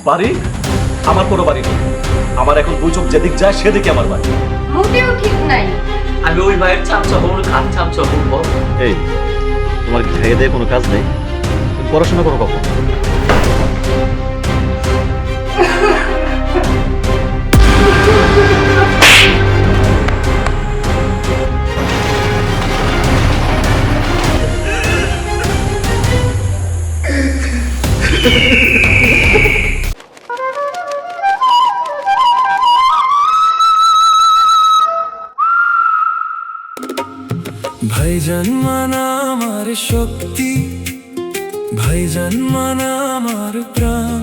বাড়ি? আমার কোনো বাড়ি নেই। আমার এখন দুই চোখ যেদিক যায় সেদিকে আমার বাড়ি। মোটেও ঠিক নাই। আমি ওই ভাইয়ের চামচা হবো না, খান চামচা হবো। এই, তোমার কি খেয়ে দেয়ে কোনো কাজ নেই? তুমি পড়াশোনা করো কখন? ভাইজান মানা আমার শক্তি, ভাইজান মানা আমার প্রাণ,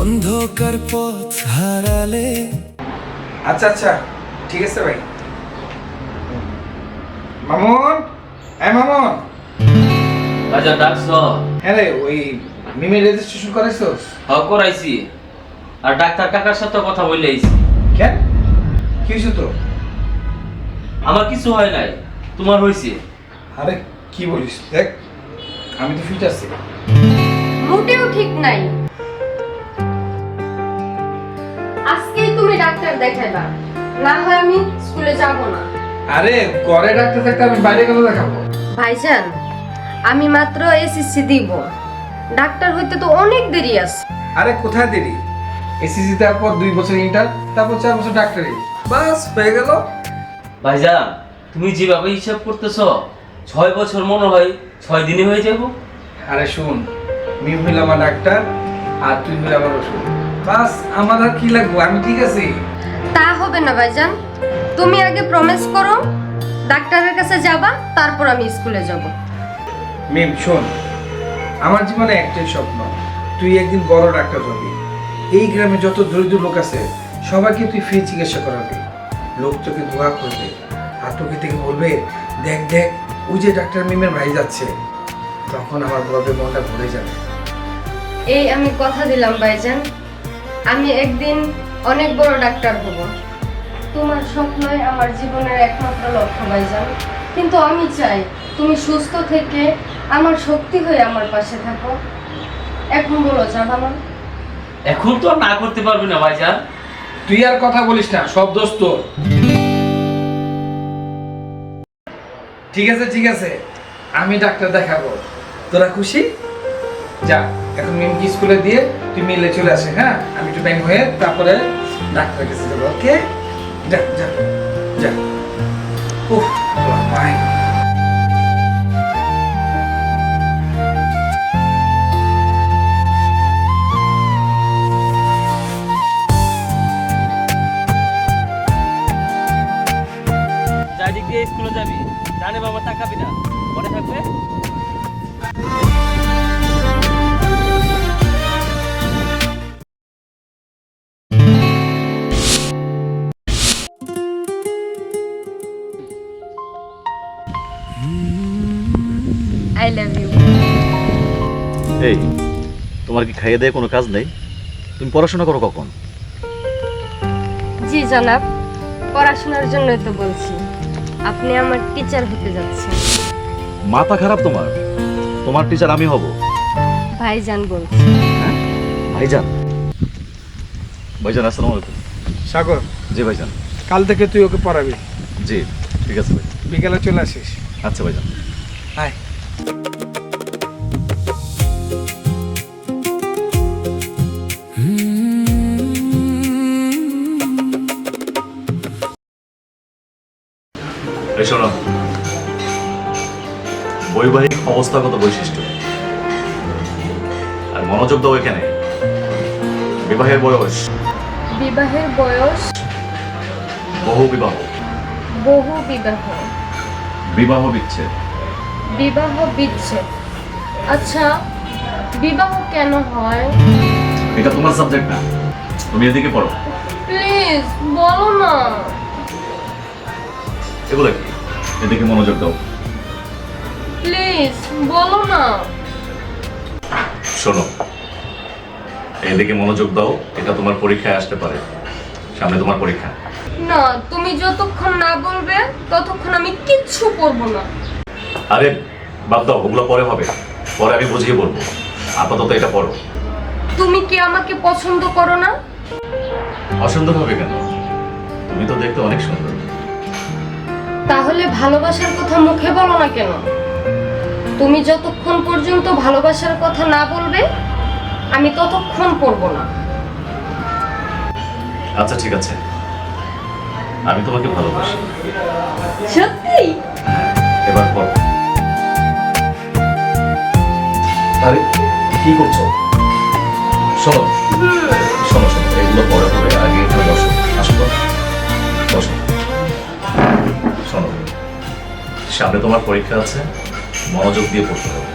অন্ধকার পথ হারালে। আচ্ছা আচ্ছা, ঠিক আছে ভাই। মামুন, মামুন। ভাইজান ডাকছ? হ্যাঁ রে, ওই মিমি রেজিস্ট্রেশন করাইছস? করাইছি। আর ডাক্তার কাকার সাথে কথা বলে আইছি। কেন, কি হয়েছে তো? আমার কিছু হয় নাই, তোমার হয়েছে। আরে কি বলিস, দেখ আমি তো ফিট আছি। মোটেও ঠিক নাই। আজকেই তুমি ডাক্তার দেখাইবা, না হয় আমি স্কুলে যাব না। আরে ঘরে ডাক্তার থাকতে আমি বাইরে গেলে দেখাবো। ভাইজান, আমি মাত্র এসএসসি দিব, ডাক্তার হইতে তো অনেক দেরি আছে। আরে কোথায় দেরি, এসএসসি তারপর 2 বছর ইন্টার, তারপর 4 বছর ডাক্তারি, বাস হয়ে গেল। ভাইজান, তুমি যেভাবে হিসাব করতেছ 6 বছর মনে হয় 6 দিনে হয়ে যাব। আরে শুন, মিম হইল আমার ডাক্তার আর তুই হইল আমার ওষুধ, বাস আমার আর কি লাগবে, আমি ঠিক আছি। তা হবে না ভাইজান, তুমি আগে প্রমিস করো ডাক্তারের কাছে যাবা, তারপর আমি স্কুলে যাব। মিম শোন, আমার জীবনে একটাই স্বপ্ন, তুই একদিন বড় ডাক্তার হবি। এই গ্রামে যত দরিদ্র লোক আছে সবাইকে তুই ফ্রি চিকিৎসা করাবি। লোক তোকে দোয়া করবে আর তোকে থেকে বলবে, দেখ দেখ ওই যে ডাক্তার মিমের ভাই যাচ্ছে। তখন আমার গর্বে মনটা ভরে যাবে। এই আমি কথা দিলাম ভাইজান, আমি একদিন অনেক বড় ডাক্তার হব। তোমার স্বপ্নই আমার জীবনের একমাত্র লক্ষ্য ভাইজান, কিন্তু আমি চাই তুমি সুস্থ থেকে আমার শক্তি হয়ে আমার পাশে থাকো। এখন বলো যাবা না? এখন তো আর না করতে পারবি না ভাইজান। তুই আর কথা বলিস না, সব দোষ তোর। ঠিক আছে ঠিক আছে, আমি ডাক্তার দেখাবো, তোরা খুশি? যা এখন মিমকে স্কুলে দিয়ে তুই মিলে চলে আসে। হ্যাঁ, আমি একটু টাইম হয়ে তারপরে ডাক্তারের কাছে যাবো। ওকে, যা যা যা। উফ বাই। চারিদিক দিয়ে স্কুলে যাবি, জানে বাবা তাকাবি না, মনে থাকবে। I love you. এই, তোমার কি খাইয়ে দেয়ে কোনো কাজ নেই? তুমি পড়াশোনা করো কখন? জি জনাব, পড়াশোনার জন্যই তো বলছি। আপনি আমার টিচার হতে যাচ্ছেন। মাথা খারাপ তোমার? তোমার টিচার আমি হব? ভাইজান বলছি। হ্যাঁ, ভাইজান। ভাইজান আসসালামু আলাইকুম। সাগর, জি ভাইজান। কাল থেকে তুই ওকে পড়াবি। জি ঠিক আছে ভাই। বিকেলে চলে আসিস। আচ্ছা ভাইজান। হাই। এই শোনো, বৈবাহিক অবস্থাগত বৈশিষ্ট্য আর মনোযোগ দাও এখানে। বিবাহের বয়স, বিবাহের বয়স, বহু বিবাহ, বহু বিবাহ, বিবাহ বিচ্ছেদ, বিবাহ বিচ্ছেদ। আচ্ছা, বিবাহ কেন হয়? এটা তোমার সাবজেক্ট না, তুমি এদিকে পড়ো। প্লিজ বলো না। এগুলো কি? এদিকে মনোযোগ দাও। প্লিজ বলো না। শোনো, এদিকে মনোযোগ দাও, এটা তোমার পরীক্ষায় আসতে পারে, সামনে তোমার পরীক্ষা। না, তুমি যতক্ষণ না বলবে ততক্ষণ আমি কিচ্ছু করবো না। আরে বাদ দাও, ওগুলো পরে হবে, পরে আমি বুঝিয়ে বলবো, আপাতত এটা পড়ো। তুমি কি আমাকে পছন্দ করো না? অসুন্দর হবে কেন? তুমি তো দেখতে অনেক সুন্দর। তাহলে ভালোবাসার কথা মুখে বলো না কেন? তুমি যতক্ষণ পর্যন্ত ভালোবাসার কথা না বলবে আমি ততক্ষণ পড়বো না। আচ্ছা ঠিক আছে, আমি তোমাকে ভালোবাসি। সত্যি? এবার বল। আরে কি করছো? শোনো শোনো শোনো, এগুলো পরে হবে, আগে এখানে বসো। আসো তো, বসো। শোনো, সামনে তোমার পরীক্ষা আছে, মনোযোগ দিয়ে পড়তে হবে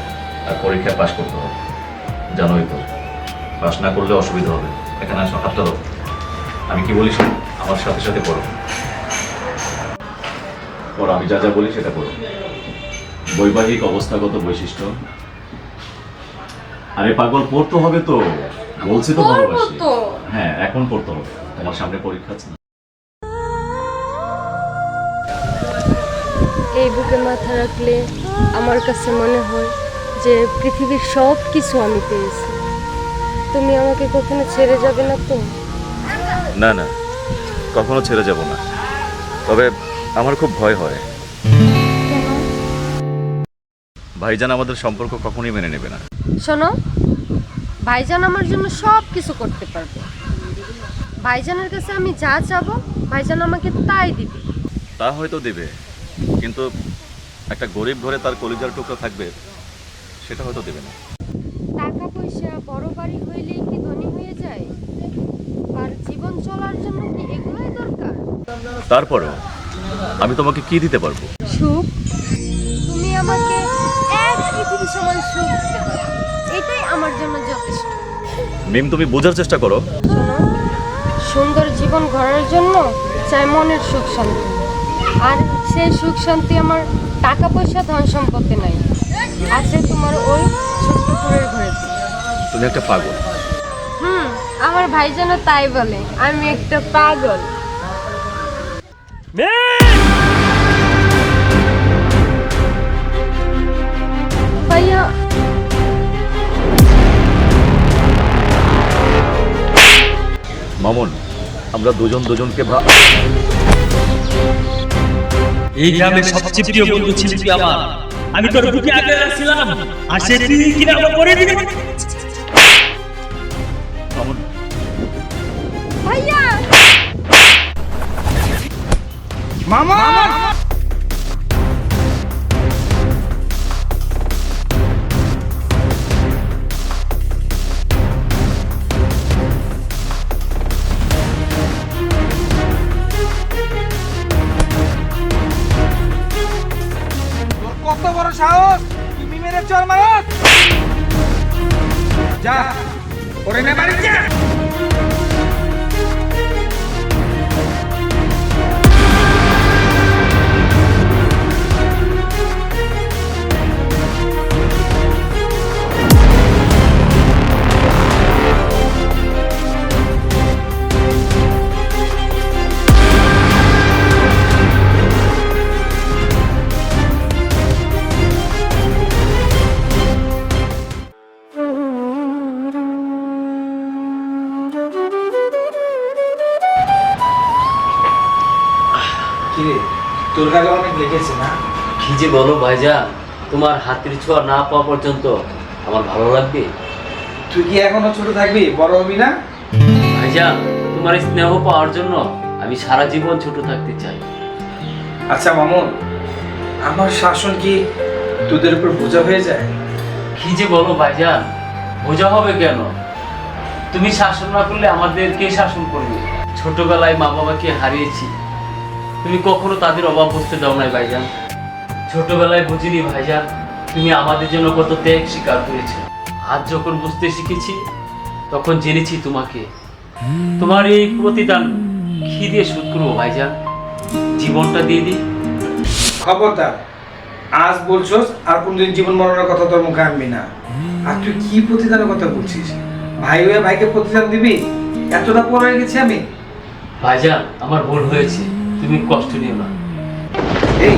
আর পরীক্ষায় পাশ করতে হবে। জানোই তো, পাশ না করলে অসুবিধা হবে। এখানে আসো, হাতটা দাও। আমি কি বলি শোনো, আমার সাথে সাথে পড়ো। পড়ো, আমি যা যা বলি সেটা পড়ো। বৈবাহিক অবস্থাগত বৈশিষ্ট্য। আরে পাগল, পড়তে হবে তো, বলছি তো ভালোবাসি। তো হ্যাঁ, এখন পড়তে হবে, তোমার সামনে পরীক্ষা আছে। এই বুকে মাথা রাখলে আমার কাছে মনে হয় যে পৃথিবীর সব কিছু আমি পেয়েছি। তুমি আমাকে কখনো ছেড়ে যাবে না তো? না না, কখনো ছেড়ে যাব না, তবে আমার খুব ভয় হয়। ভাইজান আমাদের সম্পর্ক কখনোই মেনে নেবে না। শোনো, ভাইজান আমার জন্য সব কিছু করতে পারবে। ভাইজানের কাছে আমি যা চাবো ভাইজান আমাকে তাই দিবে। তা হয়তো দেবে, কিন্তু একটা গরিব ঘরে তার কলিজার টুকরো থাকবে, সেটা হয়তো দেবে না। টাকা পয়সা বড় বাড়ি হইলেই কি ধনী হয়ে যায়? আর জীবন চলার জন্য কি এগুলোই দরকার? তারপরেও আমি তোমাকে কি দিতে পারবো? সুখ। তুমি আমাকে এক পৃথিবী সমান সুখ দিতে পারো, এটাই আমার জন্য যথেষ্ট। মিম, তুমি বোঝার চেষ্টা করো। শোনো, সুন্দর জীবন গড়ার জন্য চাই মনের সুখ শান্তি। আর সেই সুখ শান্তি আমার টাকা পয়সা ধন সম্পত্তি নাই, আছে তোমার ওই ছোট্ট ফুলের ঘরে। তুমি একটা পাগল। আমার ভাই যেন তাই বলে, আমি একটা পাগল। ভাইয়া, মামুন, আমরা দুজন দুজনকে এই গ্রামের সবচেয়ে প্রিয় বন্ধু ছিলি তুই আমার। আমি তোর বুকে আগে রাখছিলাম, আর সে তুই কিনা আমার পরে দিলি। মামুন, ভাইয়া, মামা! তোর কত বড় সাহস, তুমি মেরে চল মারত! যা, ওরে নে বাড়ি যা! কিরে, তোর গালে অনেক লেগেছে না? কি যে বলো ভাইজান, তোমার হাতের ছোঁয়া না পাওয়া পর্যন্ত আমার ভালো লাগবে? তুই কি এখনো ছোট থাকবি, বড় হবি না? ভাইজান, তোমার স্নেহ পাওয়ার জন্য আমি সারা জীবন ছোট থাকতে চাই। আচ্ছা মামুন, আমার শাসন কি তোদের উপর বোঝা হয়ে যায়? কি যে বলো ভাইজান, বোঝা হবে কেন? তুমি শাসন না করলে আমাদের কে শাসন করবে? ছোটবেলায় মা বাবাকে হারিয়েছি, তুমি কখনো তাদের অভাব বুঝতে দাও নাই ভাইজান। ছোটবেলায় বুঝিনি ভাইজান, তুমি আমাদের জন্য কত ত্যাগ স্বীকার করেছো। আজ যখন বুঝতে শিখেছি তখন জেনেছি তোমাকে। তোমার এই প্রতিদান কি দিয়ে শোধ করবো ভাইজান? জীবনটা দিয়ে দিই। খবরদার, আজ বলছস আর কোনদিন জীবন মরণের কথা তোর মুখে আনবি না। আর তুই কি প্রতিদানের কথা বলছিস? ভাই হয়ে ভাইকে প্রতিদান দিবি? এতটা পর হয়ে গেছি আমি। ভাইজান, আমার ভুল হয়েছে, তুমি কষ্ট নিও না। এই,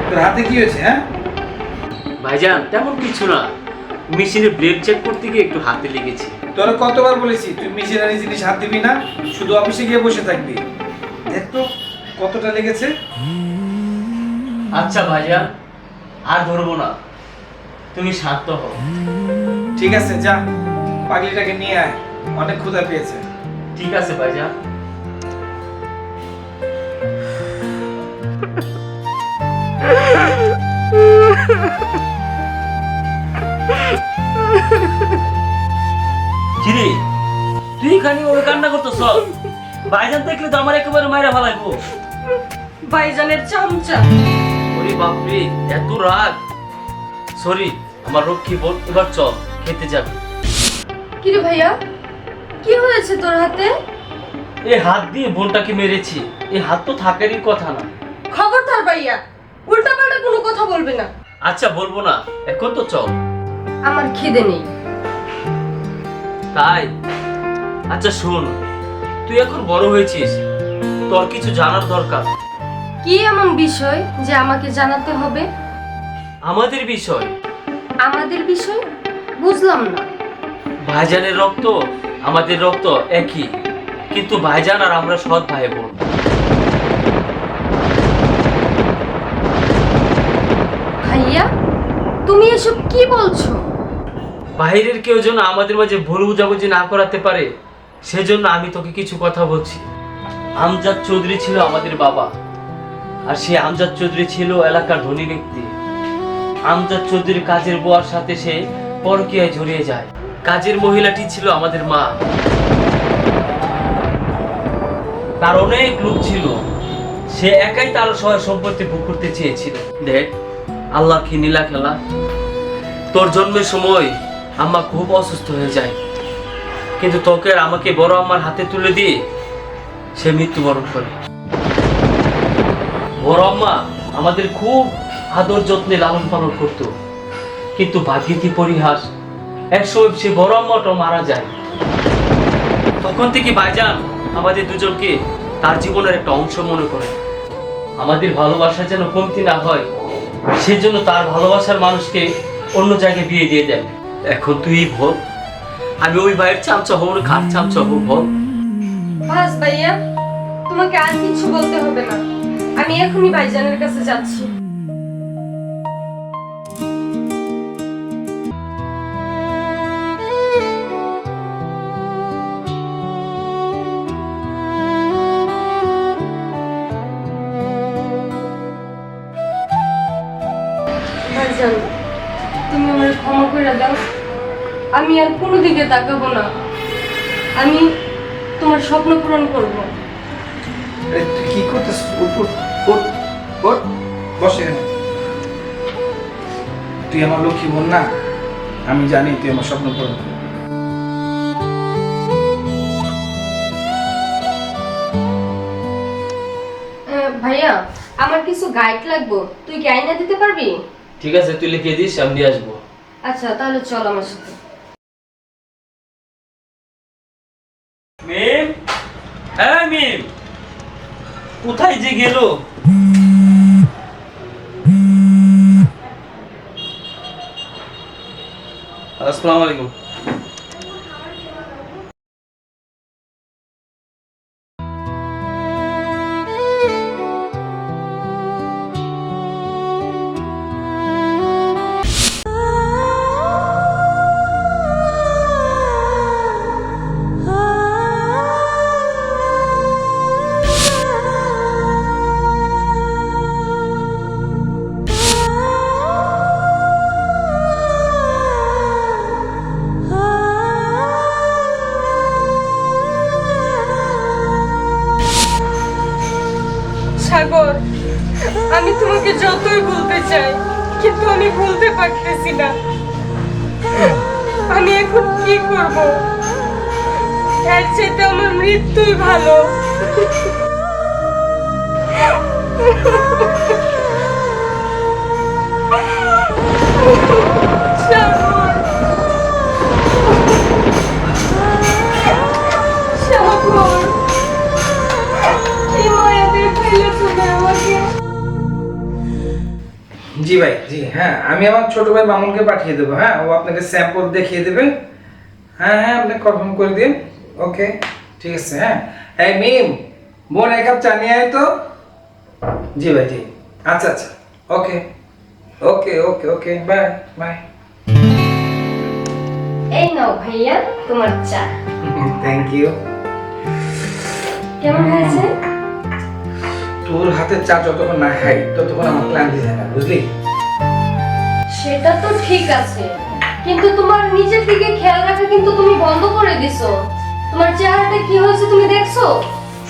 তোর হাতে কি হয়েছে? হ্যাঁ ভাইজান, তেমন কিছু না, মেশিনে ব্লেড চেক করতে গিয়ে একটু হাতে লেগেছে। তোরা কতবার বলেছি তুই মিশনারি জিনিস হাত দিবি না, শুধু অফিসে গিয়ে বসে থাকবি। দেখ তো কতটা লেগেছে। আচ্ছা ভাইজান, আর ধরবো না, তুমি শান্ত হও। ঠিক আছে, যা পাগলিটাকে নিয়ে আয়, অনেক ক্ষুধা পেয়েছে। ঠিক আছে ভাইজান। কিরে, তুই খালি ওর কান্না করতেছ? ভাইজান দেখলে তো আমার একেবারে মাইরা ফেলাইবো। ভাইজানের চামচা। ওরে বাপরে, এত রাগ! সরি আমার রক্ষী বোন, এবার চল খেতে যাবি। কিরে ভাইয়া, কি হয়েছে তোর হাতে? এই হাত দিয়ে বোনটাকে মেরেছি, এই হাত তো থাকারই কথা না। খবরদার ভাইয়া, উল্টাপাল্টা কোনো কথা বলবি না। আচ্ছা বলবো না, এখন তো চল। আমার খিদে নেই। তাই? আচ্ছা শোন, তুই এখন বড় হয়েছিস, তোর কিছু জানার দরকার। কি এমন বিষয় যে আমাকে জানাতে হবে? আমাদের বিষয়? আমাদের বিষয় বুঝলাম না। ভাইজানের রক্ত আমাদের রক্ত একই, কিন্তু ভাইজান আর আমরা সৎ ভাই বোন। ভাইয়া, তুমি এসব কি বলছো? বাইরের কেউ যেন আমাদের মাঝে ভুল বুঝাবুঝি না করাতে পারে, সেজন্য আমি তোকে কিছু কথা বলছি। আমজাদ চৌধুরী ছিল আমাদের বাবা, আর সে আমজাদ চৌধুরী ছিল এলাকার ধনী ব্যক্তি। আমজাদ চৌধুরীর কাজের বুয়ার সাথে সে পরকীয়ায় জড়িয়ে যায়। কাজের মহিলাটি ছিল আমাদের মা। তার অনেক লোক ছিল, সে একাই তার সহায় সম্পত্তি ভোগ করতে চেয়েছিল। দেখ আল্লাহ কি নীলা খেলা। তোর জন্মের সময় আম্মা খুব অসুস্থ হয়ে যায়, কিন্তু তোকে আর আমাকে বড় আম্মার হাতে তুলে দিয়ে সে মৃত্যুবরণ করে। বড় আম্মা আমাদের খুব আদর যত্নে লালন পালন করত, কিন্তু ভাগ্যের পরিহাস, একসময় সে বড় আম্মাটাও মারা যায়। তখন থেকে ভাইজান আমাদের দুজনকে তার জীবনের একটা অংশ মনে করে। আমাদের ভালোবাসা যেন কমতি না হয়, সেজন্য তার ভালোবাসার মানুষকে অন্য জায়গায় বিয়ে দিয়ে দেয়। এখন তুই বল, আমি ওই ভাইয়ের চামচা হব না কার চামচা হব বল? বাস ভাইয়া, তোমাকে আর কিছু বলতে হবে না। আমি এখনই ভাইজানের কাছে যাচ্ছি। ভাইজান, তুমি আমার ক্ষমা করে দাও। আমি আর কোনো দিকে তাকাবো না। আমি তোমার স্বপ্ন পূরণ করবো। আরে তুই কি করতেছিস? বসে এখানে। তুই আমার লক্ষ্মী বোন না, আমি জানি তুই আমার স্বপ্ন পূরণ করবি। ভাইয়া, আমার কিছু গাইড লাগবে, তুই কি আইনা দিতে পারবি? ঠিক আছে, তুই লিখে দিস, আমি দিয়ে আসবো। আচ্ছা তাহলে চল আমার সাথে। মিম, হ্যাঁ মিম, কোথায় যে গেল? আসসালামু আলাইকুম। সাগর, আমি তোমাকে যতই বলতে চাই, কিন্তু আমি বলতে পারতেছি না। আমি এখন কি করব? এর চাইতে আমার মৃত্যুই ভালো। সাগর, সাগর, কি মায়া দেখাইলে তুমি আমাকে। জি ভাই, জি হ্যাঁ, আমি আমার ছোট ভাই মামুনকে পাঠিয়ে দেবো। হ্যাঁ, ও আপনাকে স্যাম্পল দেখিয়ে দেবে, হ্যাঁ হ্যাঁ, আপনি কনফার্ম করে দিন। ওকে, ঠিক আছে। হ্যাঁ, এই মিম, বোন এক কাপ চা নিয়ে আয় তো। জি ভাই, জি। আচ্ছা আচ্ছা, ওকে ওকে ওকে ওকে, বাই বাই। এই নাও ভাইয়া তোমার চা। Thank you. কেমন হয়েছে? তোর হাতের চা যতক্ষণ না খাই ততক্ষণ আমার ক্লান্তি যায় না, বুঝলি? সেটা তো ঠিক আছে, কিন্তু তোমার নিজের দিকে খেয়াল রাখা কিন্তু তুমি বন্ধ করে দিছো। তোমার চেহারাটা কি হয়েছে তুমি দেখছো?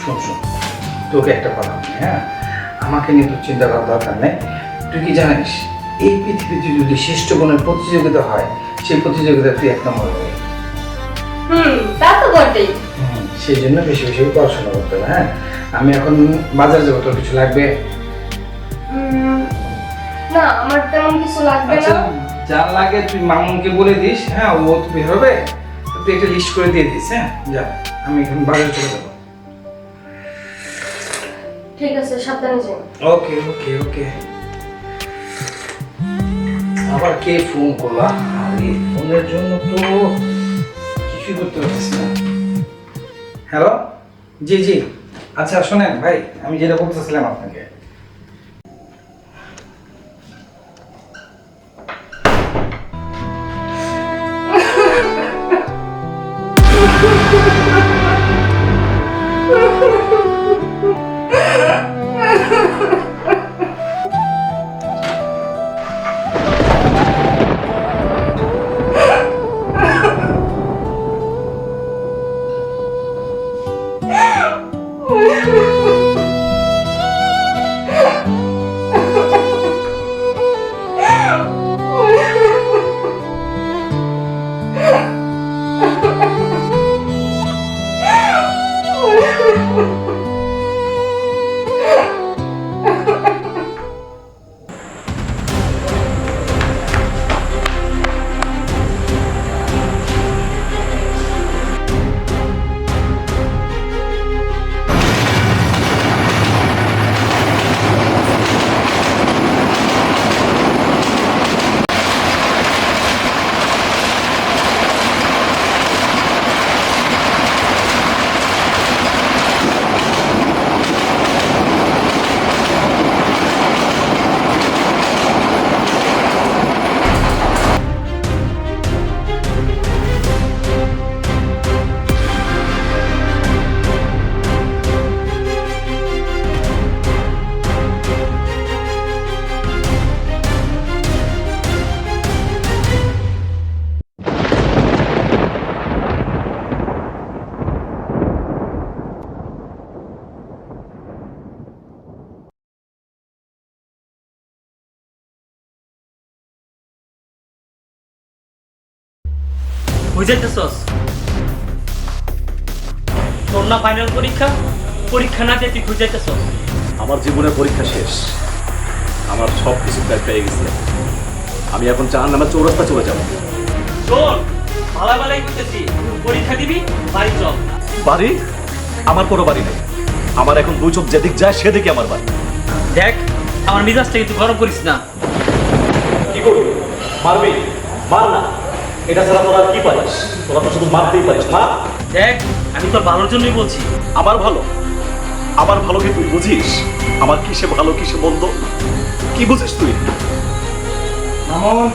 শোন শোন, তোকে একটা কথা বলি, হ্যাঁ? আমাকে নিয়ে তোর চিন্তা করার দরকার নেই। তুই কি জানিস, এই পৃথিবীতে যদি শ্রেষ্ঠ গুণের প্রতিযোগিতা হয়, সেই প্রতিযোগিতা তুই এক নম্বর হবে। তা তো বটেই। সেই জন্য বেশি বেশি পড়াশোনা করতে হবে। হ্যাঁ, আমি এখন বাজার যাবো, তোর কিছু লাগবে? না, আমার তেমন কিছু লাগবে আচ্ছা, না। যা লাগে তুই মামুনকে বলে দিস। হ্যাঁ, ও তো বের হবে, তুই একটা লিস্ট করে দিয়ে দিস। হ্যাঁ, যা, আমি এখন বাজারে চলে যাবো। ঠিক আছে, সাবধানে যাও। ওকে ওকে ওকে। আবার কে ফোন করলা? আরে ফোনের জন্য তো কিছুই করতে পারতেছি না। হ্যালো, জি জি। আচ্ছা শোনেন ভাই, আমি যেটা বলতেছিলাম আপনাকে, বুঝাইতেছস? তোর না ফাইনাল পরীক্ষা, পরীক্ষা না দিয়ে তুই বুঝাইতেছস? আমার জীবনের পরীক্ষা শেষ, আমার সব কিছু প্রায় পেয়ে গেছে। আমি এখন জাহান্নামের চৌরাস্তা চলে যাব। শোন, ভালাই করতেছি, পরীক্ষা দিবি, বাড়ি চল। বাড়ি? আমার কোনো বাড়ি নেই। আমার এখন দুই চোখ যেদিক যায় সেদিকে আমার বাড়ি। দেখ, আমার মিজাজটা কিন্তু গরম করিস না। কি করবি? মারবি? মার না, এটা ছাড়া তোরা আর কি পারিস? তোরা তো শুধু মারতেই পারিস। মা, দেখ, আমি তোর ভালোর জন্যই বলছি। আমার ভালো? আমার ভালো কি তুই বুঝিস? আমার কিসে ভালো কিসে মন্দ কি বুঝিস তুই? Mamun,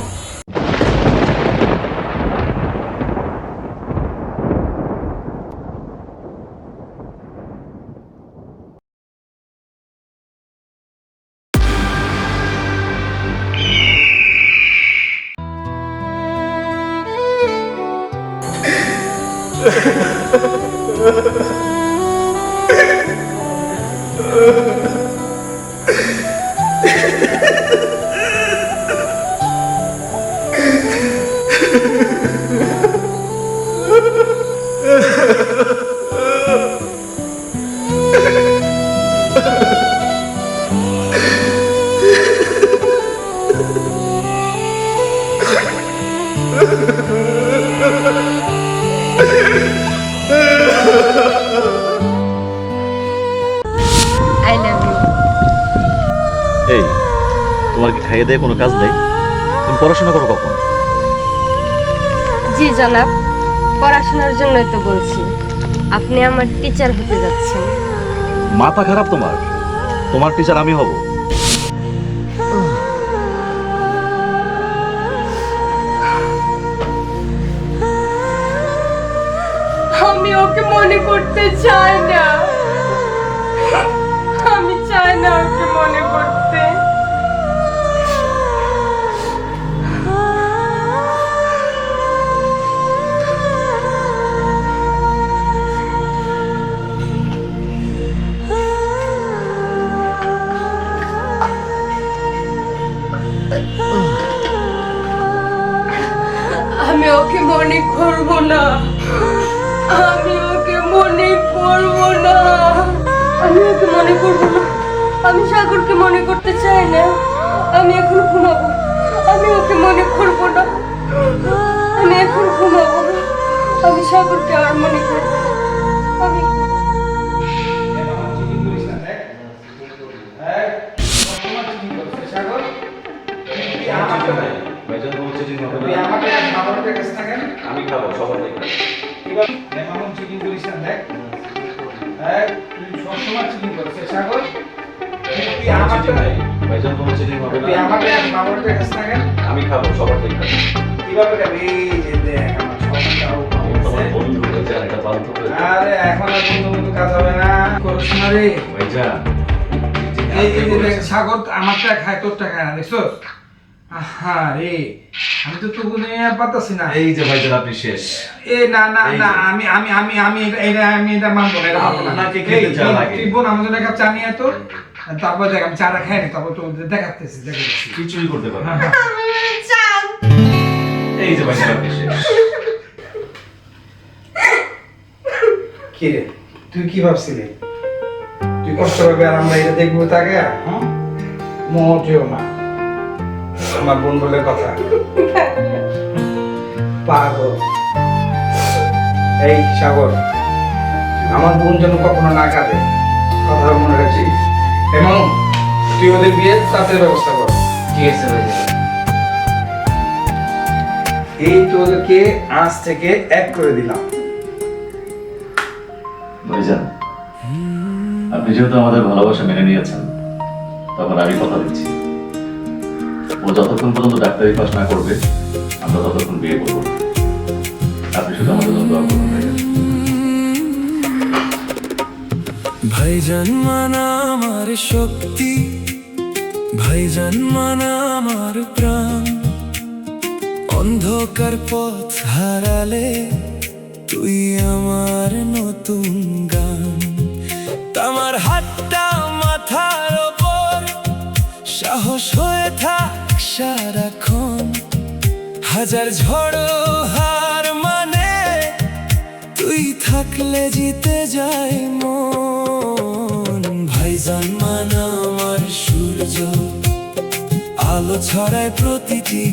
I love you. এই, তোমার কি খাইয়ে দেয় কোনো কাজ নেই? তুমি পড়াশোনা করো কখন? জি জনাব, পড়াশোনার জন্যই তো বলছি। আপনি আমার টিচার হতে যাচ্ছেন। মাথা খারাপ তোমার? তোমার টিচার আমি হব? আমি ওকে মনে করতে চাই না। আমি চাই না ওকে মনে করতে। আমি ওকে মনে করব না। আমি ওকে মনে করব না। আমি ওকে মনে করব না। আমি সাগরকে মনে করতে চাই না। আমি এখন ঘুমাবো। আমি ওকে মনে করব না। আমি এখন ঘুমাবো। আমি সাগরকে আর মনে করব না। আমি আমি খাবো, সবার থেকে। ভাইজান কোনো চিনি হবে না। আমি খাবো, সবার থেকে। তোমার বন্ধু হয়েছে, আর একটা বান্ধব হয়েছে। আরে এখন আর বন্ধু কাজ হবে না, করিস না রে। ভাইজান, এই যে দেখ, সাগর আমারটা খায়, তোরটা খায় না, দেখছো? আহা রে, আমি তো তোকে নিয়ে পারতাছি না। এই যে ভাইজান আপনি শেষ। এ না না এই না, যে। আমি এটা মানবো না, এটা মানবো না। আপনাকে খেতে চা এই, লাগে। তুই বোন আমার জন্য এক কাপ চা নিয়ে আয় তো। তারপর দেখ, আমি চাটা খাই নি, তারপর তো দেখাচ্ছি। কিছুই করতে পারবে না। হ্যাঁ, এই যে ভাইজান আপনি শেষ। কি রে, তুই কি ভাবছিলি? তুই কষ্ট পাবে আর আমরা এটা দেখবো তাকে? হ্যাঁ, মোটেও না। আমার বোন বলে কথা পাগল। এই সাগর, আমার বোন যেন কখনো না কাঁদে, কথা মনে রাখছিস? এবং তুই ওদের বিয়ে তাদের ব্যবস্থা কর। ঠিক আছে ভাইজান। এই তো ওদেরকে আজ থেকে এক করে দিলাম। ভাইজান, আপনি যেহেতু আমাদের ভালোবাসা মেনে নিয়েছেন, তখন আমি কথা দিচ্ছি, ও যতক্ষণ পর্যন্ত ডাক্তারি পাস না করবে, আমরা ততক্ষণ বিয়ে করবো না। আপনি শুধু আমাদের জন্য দোয়া করুন ভাইজান। ভাইজান মানা আমার শক্তি, ভাইজান মানা আমার প্রাণ। অন্ধকার পথ হারালে তুই আমার নতুন গান। আমার হাতটা মাথার ওপর, সাহস হয়ে থাক সারাক্ষণ। হাজার ঝড় হার মানে তুই থাকলে জিতে যায় মন। ভাইজান মানা আমার সূর্য, আলো ছড়ায় প্রতিটি